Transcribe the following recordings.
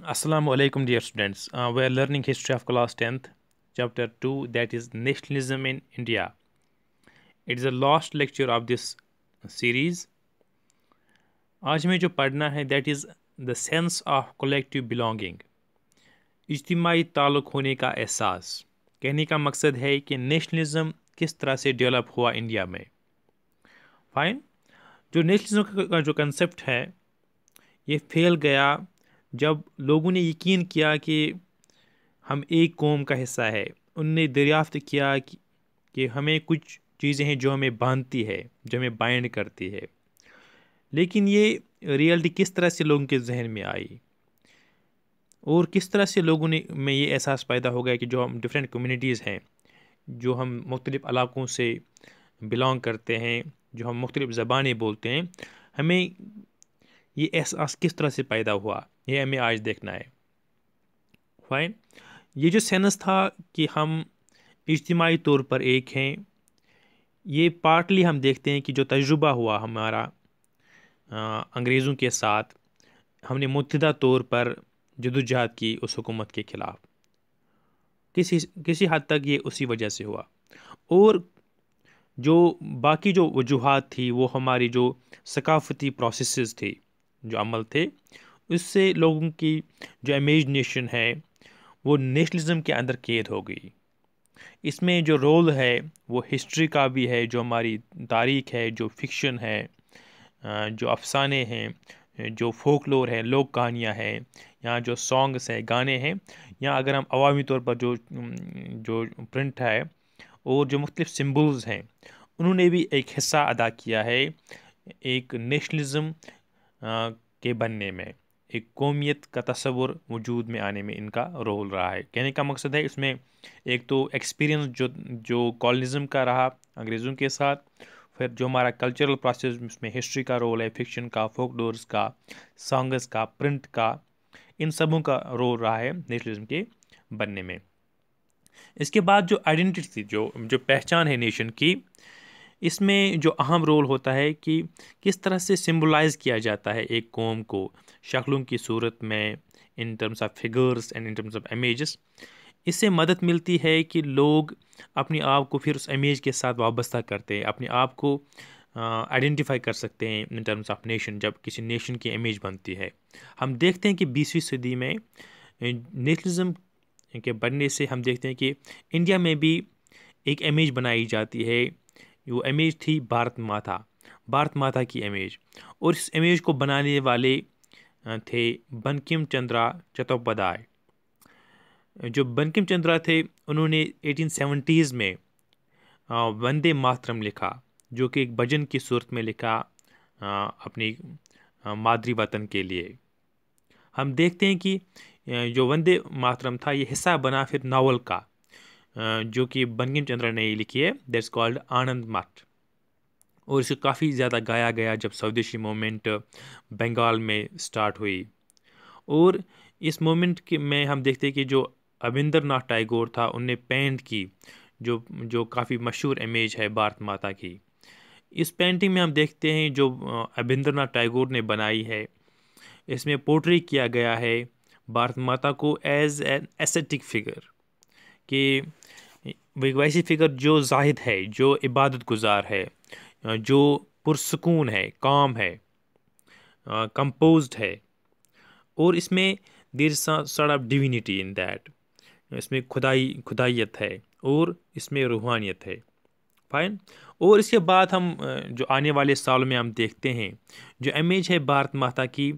Assalamu alaikum, dear students. We are learning history of class 10th, chapter 2, that is nationalism in India. It is the last lecture of this series. आज हमें जो पढ़ना है that is the sense of collective belonging. इज्तिमाई ताल्लुक़ होने का एहसास. कहने का मकसद है कि नेशनलिज्म किस तरह से डेवलप हुआ इंडिया में. फाइन. जो नेशनलिज्म का जो कंसेप्ट है ये फैल गया जब लोगों ने यकीन किया कि हम एक कौम का हिस्सा है. उनने दरियाफ्त किया कि हमें कुछ चीज़ें हैं जो हमें बांधती है, जो हमें बाइंड करती है. लेकिन ये रियलिटी किस तरह से लोगों के जहन में आई और किस तरह से लोगों ने में ये एहसास पैदा हो गया कि जो हम डिफरेंट कम्युनिटीज़ हैं, जो हम मुख्तलिफ़ इलाक़ों से बिलोंग करते हैं, जो हम मुख्तलिफ़ ज़बानें बोलते हैं, हमें ये एहसास किस तरह से पैदा हुआ, ये हमें आज देखना है. फाइन. ये जो सेंस था कि हम इज्तिमाई तौर पर एक हैं, ये पार्टली हम देखते हैं कि जो तजुर्बा हुआ हमारा अंग्रेज़ों के साथ, हमने मुत्तहिदा तौर पर जदोजहद की उस हुकूमत के ख़िलाफ़. किसी हद तक ये उसी वजह से हुआ. और जो बाकी जो वजूहात थी वो हमारी जो सकाफ़ती प्रोसेसेस थे, जो अमल थे, उससे लोगों की जो इमेजिनेशन है वो नेशनलिज्म के अंदर कैद हो गई. इसमें जो रोल है वो हिस्ट्री का भी है, जो हमारी तारीख़ है, जो फिक्शन है, जो अफसाने हैं, जो फोकलोर है, लोक कहानियाँ हैं, यहाँ जो सॉन्ग्स हैं, गाने हैं, या अगर हम अवामी तौर पर जो प्रिंट है और जो मुख्तलिफ़ सिम्बल्स हैं, उन्होंने भी एक हिस्सा अदा किया है एक नेशनलिज्म के बनने में. एक कौमियत का तस्वुर वजूद में आने में इनका रोल रहा है. कहने का मकसद है इसमें एक तो एक्सपीरियंस जो कॉलोनिज़म का रहा अंग्रेज़ों के साथ, फिर जो हमारा कल्चरल प्रोसेस, इसमें हिस्ट्री का रोल है, फिक्शन का, फोकलोर्स का, सॉन्ग्स का, प्रिंट का, इन सबों का रोल रहा है नेशनलिज्म के बनने में. इसके बाद जो आइडेंटिटी, जो पहचान है नेशन की, इसमें जो अहम रोल होता है कि किस तरह से सिंबलाइज किया जाता है एक कौम को शक्लों की सूरत में, इन terms of figures and in terms of images. इससे मदद मिलती है कि लोग अपने आप को फिर उस इमेज के साथ वाबस्ता करते हैं, अपने आप को आइडेंटिफाई कर सकते हैं इन टर्म्स ऑफ नेशन. जब किसी नेशन की इमेज बनती है, हम देखते हैं कि 20वीं सदी में नेशनलिज्म के बनने से हम देखते हैं कि इंडिया में भी एक इमेज बनाई जाती है. वो इमेज थी भारत माता की इमेज. और इस इमेज को बनाने वाले थे बंकिम चंद्रा चट्टोपाध्याय. जो बंकिम चंद्रा थे, उन्होंने 1870s में वंदे मातरम लिखा, जो कि एक भजन की सूरत में लिखा अपनी मादरी वतन के लिए. हम देखते हैं कि जो वंदे मातरम था ये हिस्सा बना फिर नावल का, जो कि बंकिम चंद्रा ने लिखी है, दैट्स कॉल्ड आनंद मठ. और इसे काफ़ी ज़्यादा गाया गया जब स्वदेशी मूवमेंट बंगाल में स्टार्ट हुई. और इस मूवमेंट में हम देखते हैं कि जो अविंद्रनाथ टैगोर था, उनने पेंट की जो काफ़ी मशहूर इमेज है भारत माता की. इस पेंटिंग में हम देखते हैं जो अविंद्रनाथ टैगोर ने बनाई है, इसमें पोर्ट्रे किया गया है भारत माता को एज एन एस्थेटिक फिगर, कि वैसी फिगर जो जाहिद है, जो इबादत गुजार है, जो पुरसकून है, काम है, कंपोज्ड है. और इसमें there is sort of divinity in that. इसमें खुदाइयत है और इसमें रूहानियत है. फाइन. और इसके बाद हम जो आने वाले सालों में हम देखते हैं जो इमेज है भारत माता की,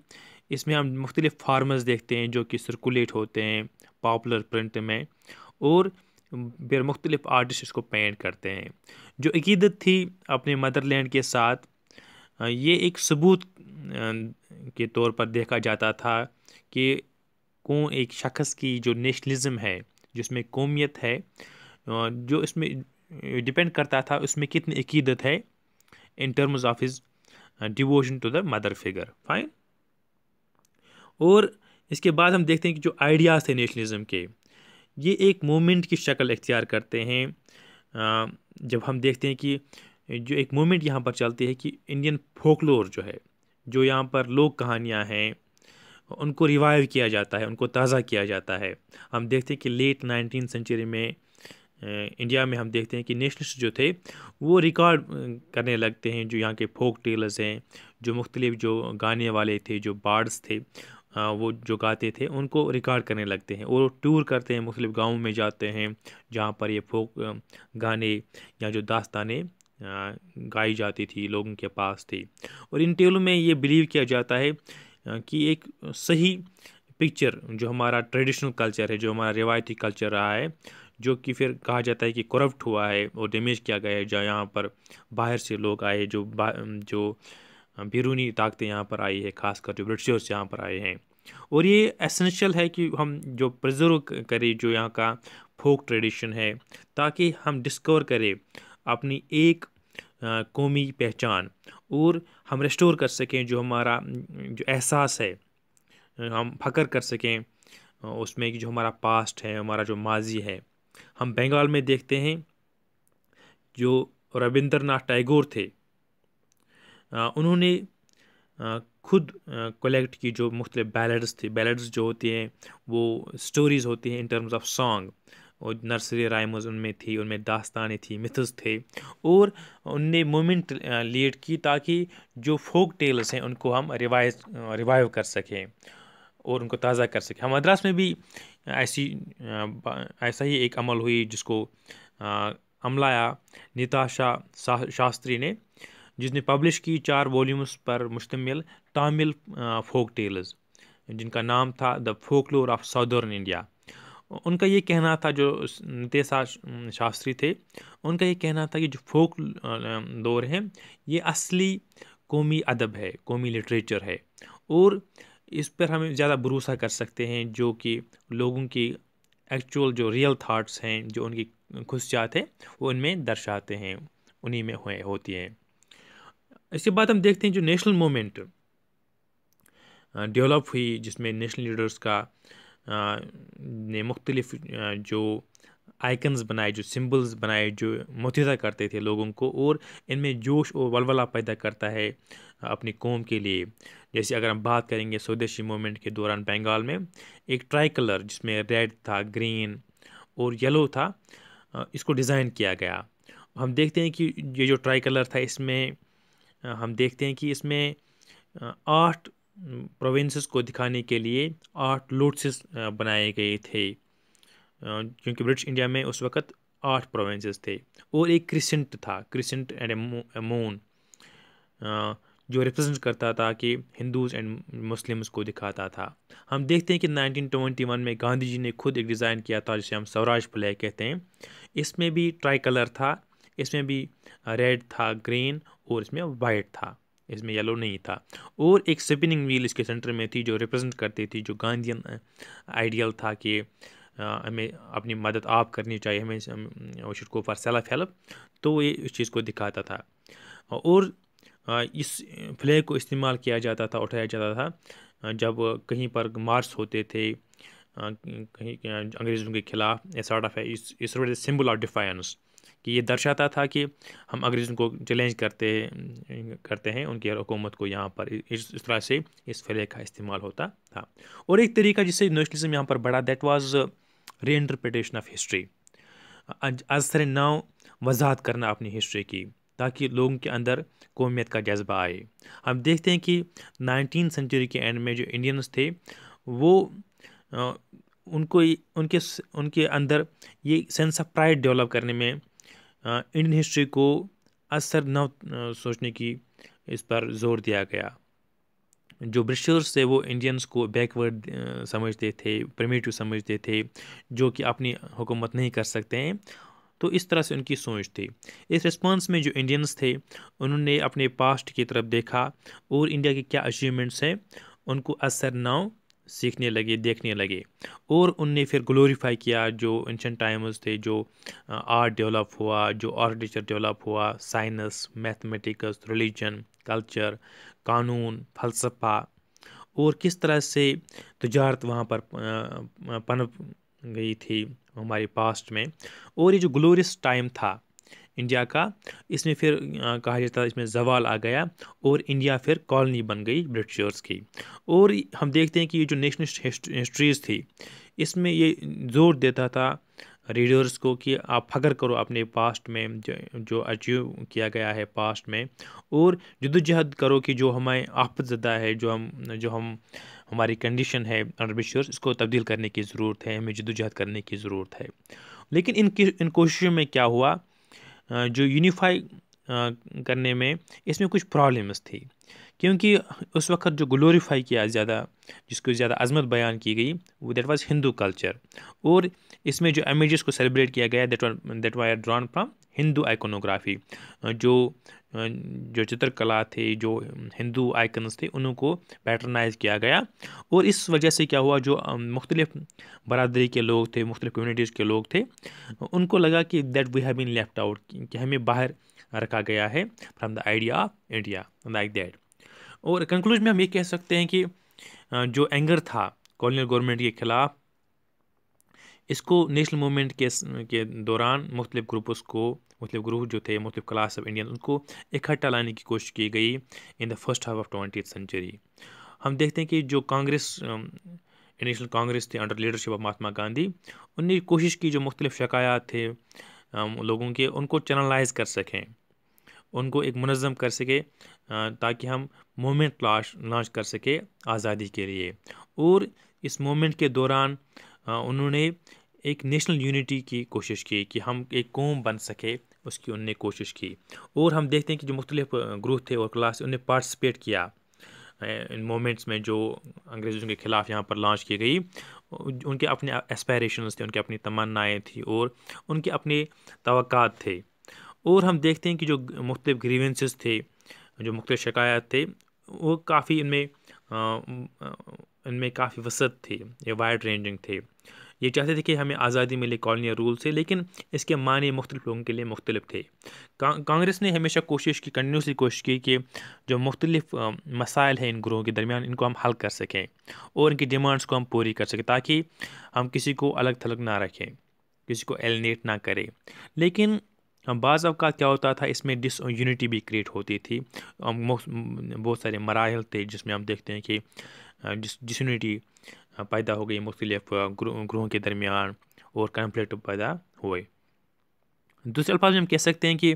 इसमें हम मुख्तलिफ़ फार्मर्स देखते हैं जो कि सर्कुलेट होते हैं पॉपुलर प्रिंट में, और फिर मुख्तलिफ़ आर्टिस्ट इसको पेंट करते हैं. जो अकीदत थी अपने मदरलैंड के साथ, ये एक सबूत के तौर पर देखा जाता था कि कौन एक शख्स की जो नेशनलिज्म है, जिसमें कौमियत है, जो इसमें डिपेंड करता था उसमें कितनी अकीदत है in terms of his devotion to the mother figure. Fine. और इसके बाद हम देखते हैं कि जो आइडियाज़ थे नेशनलिज्म के, ये एक मूवमेंट की शक्ल इख्तियार करते हैं. जब हम देखते हैं कि जो एक मूवमेंट यहाँ पर चलती है कि इंडियन फोकलोर जो है, जो यहाँ पर लोक कहानियाँ हैं, उनको रिवाइव किया जाता है, उनको ताज़ा किया जाता है। हम देखते हैं कि लेट 19th सेंचुरी में इंडिया में हम देखते हैं कि नेशनलिस्ट जो थे वो रिकॉर्ड करने लगते हैं, जो यहाँ के फोक टेलर्स हैं, जो मुख्तलिफ जो गाने वाले थे, जो बार्ड्स थे, वो जो गाते थे उनको रिकॉर्ड करने लगते हैं और टूर करते हैं, मुख्तलिफ गाँवों में जाते हैं जहाँ पर ये फोक गाने या जो दास्तानें गाई जाती थी लोगों के पास थी। और इन टेलों में ये बिलीव किया जाता है कि एक सही पिक्चर जो हमारा ट्रेडिशनल कल्चर है, जो हमारा रिवायती कल्चर रहा है, जो कि फिर कहा जाता है कि करप्ट हुआ है और डैमेज किया गया है, जहाँ यहाँ पर बाहर से लोग आए, जो बैरूनी ताकतें यहाँ पर आई है, खासकर जो ब्रिटिशर्स यहाँ पर आए हैं। और ये एसेंशियल है कि हम जो प्रिजर्व करें जो यहाँ का फोक ट्रेडिशन है, ताकि हम डिस्कवर करें अपनी एक कौमी पहचान, और हम रेस्टोर कर सकें जो हमारा जो एहसास है, हम फख्र कर सकें उसमें कि जो हमारा पास्ट है, हमारा जो माजी है। हम बंगाल में देखते हैं जो रविंद्रनाथ टैगोर थे, उन्होंने खुद कलेक्ट की जो मुख्तलिफ बैलेड्स थे। बैलेड्स जो होती हैं वो स्टोरीज़ होती हैं इन टर्म्स ऑफ सॉन्ग, और नर्सरी राइम्स उनमें थी, उनमें दास्तानें थी, मिथ्स थे, और उनने मूवमेंट लीड की ताकि जो फोक टेल्स हैं उनको हम रिवाइव कर सकें और उनको ताज़ा कर सकें। हम मद्रास में भी ऐसा ही एक अमल हुई जिसको अमलाया निताशा शास्त्री ने, जिसने पब्लिश की 4 वॉल्यूम्स पर मुश्तमिल तामिल फोक टेल्स, जिनका नाम था the folklore of southern India. उनका ये कहना था, जो नितेशा शास्त्री थे, उनका ये कहना था कि जो फोक दौर है ये असली कौमी अदब है, कौमी लिटरेचर है, और इस पर हम ज़्यादा भरोसा कर सकते हैं, जो कि लोगों की एक्चुअल जो रियल थाट्स हैं, जो उनकी खुशियात है, वो उनमें दर्शाते हैं, उन्हीं में होती हैं। इसके बाद हम देखते हैं जो नेशनल मूवमेंट डेवलप हुई, जिसमें नेशनल लीडर्स का ने मुख्तलिफ जो आइकन्स बनाए, जो सिंबल्स बनाए, जो मुत्हिदा करते थे लोगों को, और इनमें जोश और वलवला पैदा करता है अपनी कौम के लिए। जैसे अगर हम बात करेंगे स्वदेशी मूवमेंट के दौरान बंगाल में एक ट्राई कलर जिसमें रेड था, ग्रीन और येलो था, इसको डिज़ाइन किया गया। हम देखते हैं कि ये जो ट्राई कलर था, इसमें हम देखते हैं कि इसमें 8 प्रोविंसेस को दिखाने के लिए 8 लोटसेस बनाए गए थे, क्योंकि ब्रिटिश इंडिया में उस वक़्त 8 प्रोविंसेस थे, और एक क्रिसेंट था, क्रिसेंट एंड ए मून, जो रिप्रेजेंट करता था कि हिंदूज एंड मुस्लिम्स को दिखाता था। हम देखते हैं कि 1921 में गांधी जी ने खुद एक डिज़ाइन किया था जिसे हम स्वराज फ्लैग कहते हैं। इसमें भी ट्राई कलर था, इसमें भी रेड था, ग्रीन, और इसमें वाइट था, इसमें येलो नहीं था, और एक स्पिनिंग व्हील इसके सेंटर में थी जो रिप्रेजेंट करती थी जो गांधीयन आइडियल था कि हमें अपनी मदद आप करनी चाहिए, हमें should go for self help, तो ये इस चीज़ को दिखाता था। और इस फ्लैग को इस्तेमाल किया जाता था, उठाया जाता था जब कहीं पर मार्च होते थे, कहीं अंग्रेज़ों के खिलाफ, ए सॉर्ट ऑफ है, इस सिंबल ऑफ डिफायंस, कि ये दर्शाता था कि हम अंग्रेज़ों को चैलेंज करते हैं उनकी हुकूमत को। यहाँ पर इस तरह से इस फ्लैग का इस्तेमाल होता था। और एक तरीका जिससे नेशनलिज्म यहाँ पर बढ़ा, दैट वाज री इंटरप्रिटेशन ऑफ हिस्ट्री। आज तरह नाव वजाहत करना अपनी हिस्ट्री की, ताकि लोगों के अंदर कौमियत का जज्बा आए। हम देखते हैं कि 19th सेंचुरी के एंड में जो इंडियंस थे वो उनको उनके उनके अंदर ये सेंस ऑफ प्राइड डेवलप करने में इंडियन हिस्ट्री को असर न सोचने की इस पर जोर दिया गया। जो ब्रिटिशर्स थे वो इंडियंस को बैकवर्ड समझते थे, प्रिमिटिव समझते थे, जो कि अपनी हुकूमत नहीं कर सकते हैं, तो इस तरह से उनकी सोच थी। इस रिस्पांस में जो इंडियंस थे उन्होंने अपने पास्ट की तरफ देखा और इंडिया के क्या अचीवमेंट्स हैं उनको असर नाव सीखने लगे, देखने लगे, और उनने फिर ग्लोरीफाई किया जो एंशिएंट टाइम्स थे, जो आर्ट डेवलप हुआ, जो आर्किटेक्चर डेवलप हुआ, साइंस, मैथमेटिक्स, रिलीजन, कल्चर, कानून, फ़लसफ़ा, और किस तरह से तजारत वहाँ पर पनप गई थी हमारे पास्ट में। और ये जो ग्लोरियस टाइम था इंडिया का, इसमें फिर कहा जाता है इसमें जवाल आ गया और इंडिया फिर कॉलोनी बन गई ब्रिटिशर्स की। और हम देखते हैं कि ये जो नेशनल हिस्ट्रीज थी, इसमें ये जोर देता था रीडर्स को कि आप फख्र करो अपने पास्ट में जो अचीव किया गया है पास्ट में, और जद्दोजहद करो कि जो हमें आफतज़दा है, जो हम हमारी कंडीशन है अंडर ब्रिटिशर्स, इसको तब्दील करने की ज़रूरत है, हमें जद्दोजहद करने की ज़रूरत है। लेकिन इन कोशिशों में क्या हुआ, जो यूनिफाई करने में इसमें कुछ प्रॉब्लम्स थी, क्योंकि उस वक्त जो ग्लोरीफाई किया ज़्यादा, जिसको ज़्यादा अजमत बयान की गई, वो दैट वाज हिंदू कल्चर। और इसमें जो इमेजेस को सेलिब्रेट किया गया that wire drawn from Hindu iconography, जो चित्रकला थे, जो हिंदू आइकन्स थे, उनको पैटर्नाइज किया गया। और इस वजह से क्या हुआ, जो मुख्तलिफ बरादरी के लोग थे, मुख्तलिफ कम्युनिटीज़ के लोग थे, उनको लगा कि that we have been left out, कि हमें बाहर रखा गया है from the idea of India, like that. और कंक्लूजन में हम ये कह सकते हैं कि जो एंगर था कॉलोनियल गवर्नमेंट के खिलाफ, इसको नेशनल मूवमेंट के दौरान मुख्तलिफ ग्रुप जो थे, मुख्तलिफ क्लास ऑफ इंडियन, उनको इकट्ठा लाने की कोशिश की गई in the first half of 20th century. हम देखते हैं कि जो कांग्रेस, नेशनल कांग्रेस थे under leadership of Mahatma Gandhi, उनने कोशिश की जो मुख्तलिफ शिकायत थे लोगों के, उनको चैनलाइज कर सकें, उनको एक मुनज़्ज़म कर सके, ताकि हम मूवमेंट लॉन्च कर सके आज़ादी के लिए। और इस मूवमेंट के दौरान उन्होंने एक नेशनल यूनिटी की कोशिश की कि हम एक कौम बन सके, उसकी उनने कोशिश की। और हम देखते हैं कि जो मुख्तलिफ ग्रुप थे और क्लास, उन्हें पार्टिसिपेट किया इन मोमेंट्स में जो अंग्रेज़ों के ख़िलाफ़ यहाँ पर लॉन्च की गई। उनके अपने एस्पायरेशंस थे, उनकी अपनी तमन्नाएँ थी, और उनके अपने तवक्कात थे। और हम देखते हैं कि जो मुख्तलिफ ग्रीवेंसेस थे, जो मुख्तलिफ शिकायत थे, वो काफ़ी इनमें काफ़ी वसत थे, ये वाइड रेंजिंग थे। ये चाहते थे कि हमें आज़ादी मिले कॉलोनियल रूल से, लेकिन इसके मानी मुख्तलिफ लोगों के लिए मुख्तलिफ थे। कांग्रेस ने हमेशा कंटिन्यूसली कोशिश की कि जो मुख्तलिफ मसाइल हैं इन ग्रोह के दरमियान, इनको हम हल कर सकें और इनकी डिमांड्स को हम पूरी कर सकें, ताकि हम किसी को अलग थलग ना रखें, किसी को एलिनेट ना करें। लेकिन बाज़ अवक़ात क्या होता था, इसमें डिसयूनिटी भी क्रिएट होती थी। बहुत सारे मराहल थे जिसमें हम देखते हैं कि डिसयूनिटी पैदा हो गई मुख्तलिफ ग्रोहों के दरमियान, और कन्फ्लिक्ट पैदा हुए। दूसरे अल्फाज में हम कह सकते हैं कि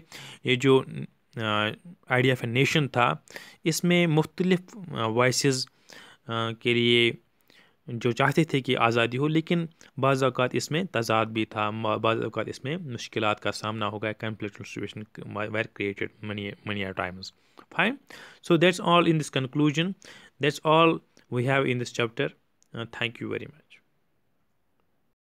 ये जो आइडिया ऑफ ए नेशन था, इसमें मुख्तलिफ वॉइसेस के लिए जो चाहते थे कि आज़ादी हो, लेकिन बाज़ औक़ात इसमें तज़ाद भी था, बाज़ औक़ात इसमें मुश्किलात का सामना हो गया, conflict situation were created many a times. Fine. So that's all in this conclusion. That's all we have in this chapter. Thank you very much.